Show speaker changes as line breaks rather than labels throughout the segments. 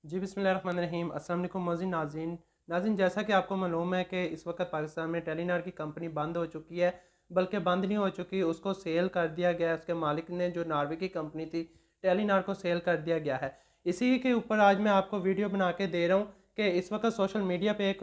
जी बिस्मिल्लाहिर्रहमानिर्रहीम। अस्सलाम वालेकुम मोज़िन नाज़रीन, जैसा कि आपको मालूम है कि इस वक्त पाकिस्तान में टेलीनार की कंपनी बंद हो चुकी है, बल्कि बंद नहीं हो चुकी, उसको सेल कर दिया गया है। उसके मालिक ने, जो नॉर्वे की कंपनी थी, टेलीनार को सेल कर दिया गया है। इसी के ऊपर आज मैं आपको वीडियो बना के दे रहा हूँ कि इस वक्त सोशल मीडिया पे एक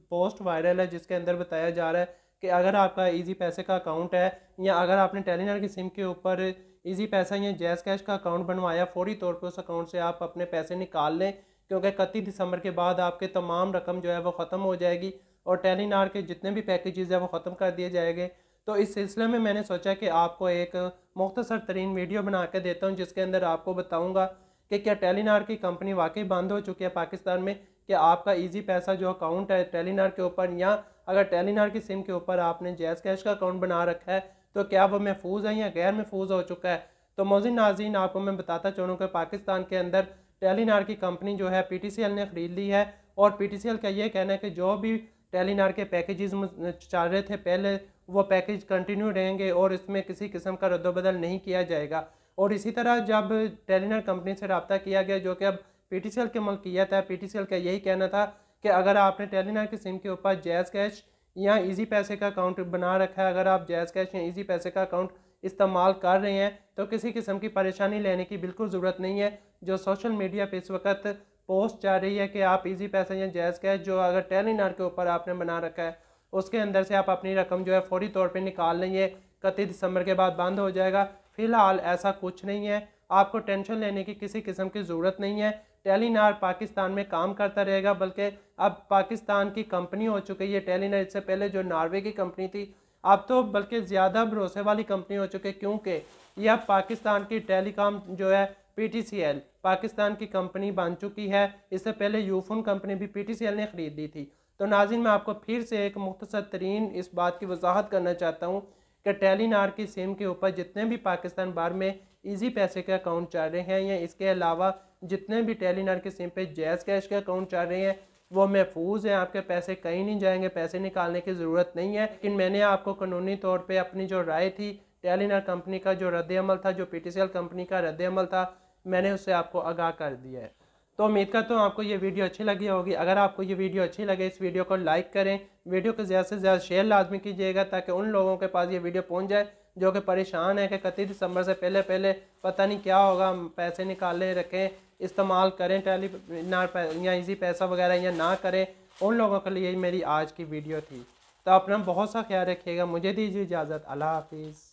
पोस्ट वायरल है जिसके अंदर बताया जा रहा है कि अगर आपका ईजी पैसे का अकाउंट है या अगर आपने टेलीनार की सिम के ऊपर ईजी पैसा या जैज़ कैश का अकाउंट बनवाया, फौरी तौर पर उस अकाउंट से आप अपने पैसे निकाल लें, क्योंकि 31 दिसंबर के बाद आपके तमाम रकम जो है वो ख़त्म हो जाएगी और टेलीनार के जितने भी पैकेजेस है वो ख़त्म कर दिए जाएंगे। तो इस सिलसिले में मैंने सोचा कि आपको एक मुख्तसर तरीन वीडियो बना के देता हूँ जिसके अंदर आपको बताऊँगा कि क्या टेलीनार की कंपनी वाकई बंद हो चुकी है पाकिस्तान में, कि आपका ईजी पैसा जो अकाउंट है टेलीनार के ऊपर, या अगर टेलीनार की सिम के ऊपर आपने जैज़ कैश का अकाउंट बना रखा है तो क्या वो महफूज है या गैर महफूज हो चुका है। तो मोज़िन नाज़रीन, आपको मैं बताता चलूँ कि पाकिस्तान के अंदर टेलीनार की कंपनी जो है पीटीसीएल ने ख़रीद ली है और पीटीसीएल का ये कहना है कि जो भी टेलीनार के पैकेजेस चल रहे थे पहले, वो पैकेज कंटिन्यू रहेंगे और इसमें किसी किस्म का रद्दबदल नहीं किया जाएगा। और इसी तरह जब टेलीनार कंपनी से रब्ता किया गया, जो कि अब पीटीसीएल की मलकियत है, पीटीसीएल का यही कहना था कि अगर आपने टेलीनार की सिम के ऊपर जैज़ कैश या ईजी पैसे का अकाउंट बना रखा है, अगर आप जैज़ कैश या ईजी पैसे का अकाउंट इस्तेमाल कर रहे हैं तो किसी किस्म की परेशानी लेने की बिल्कुल ज़रूरत नहीं है। जो सोशल मीडिया पे इस वक्त पोस्ट जा रही है कि आप इजी पैसा या जैज़ कैश जो अगर टेलीनार के ऊपर आपने बना रखा है उसके अंदर से आप अपनी रकम जो है फौरी तौर पे निकाल लेंगे, 31 दिसंबर के बाद बंद हो जाएगा। फ़िलहाल ऐसा कुछ नहीं है, आपको टेंशन लेने की किसी किस्म की ज़रूरत नहीं है। टेलीनार पाकिस्तान में काम करता रहेगा, बल्कि अब पाकिस्तान की कंपनी हो चुकी है टेलीनार। इससे पहले जो नॉर्वे की कंपनी थी, अब तो बल्कि ज़्यादा भरोसे वाली कंपनी हो चुकी है, क्योंकि यह पाकिस्तान की टेलीकॉम जो है पीटीसीएल पाकिस्तान की कंपनी बन चुकी है। इससे पहले यूफोन कंपनी भी पीटीसीएल ने ख़रीद ली थी। तो नाज़रीन, मैं आपको फिर से एक मुख्तसर तरीन इस बात की वजाहत करना चाहता हूँ कि टेलीनार की सिम के ऊपर जितने भी पाकिस्तान भर में ईजी पैसे के अकाउंट चल रहे हैं, या इसके अलावा जितने भी टेलीनार की सिम पे जैज़ कैश के अकाउंट चल रहे हैं, वो महफूज हैं। आपके पैसे कहीं नहीं जाएंगे, पैसे निकालने की ज़रूरत नहीं है। लेकिन मैंने आपको कानूनी तौर पे अपनी जो राय थी, टेलीनार कंपनी का जो रद्द-ए-अमल था, जो पीटीसीएल कंपनी का रद्द-ए-अमल था, मैंने उससे आपको आगाह कर दिया है। तो उम्मीद करता हूँ आपको ये वीडियो अच्छी लगी होगी। अगर आपको ये वीडियो अच्छी लगे, इस वीडियो को लाइक करें, वीडियो को ज़्यादा से ज़्यादा शेयर लाजमी कीजिएगा ताकि उन लोगों के पास ये वीडियो पहुँच जाए जो कि परेशान है कि 31 दिसंबर से पहले पहले पता नहीं क्या होगा, पैसे निकाले रखें, इस्तेमाल करें टेलीनार या ईजी पैसा वगैरह या ना करें। उन लोगों के लिए मेरी आज की वीडियो थी। तो अपना बहुत सा ख्याल रखिएगा। मुझे दीजिए इजाज़त। अल्लाह हाफिज़।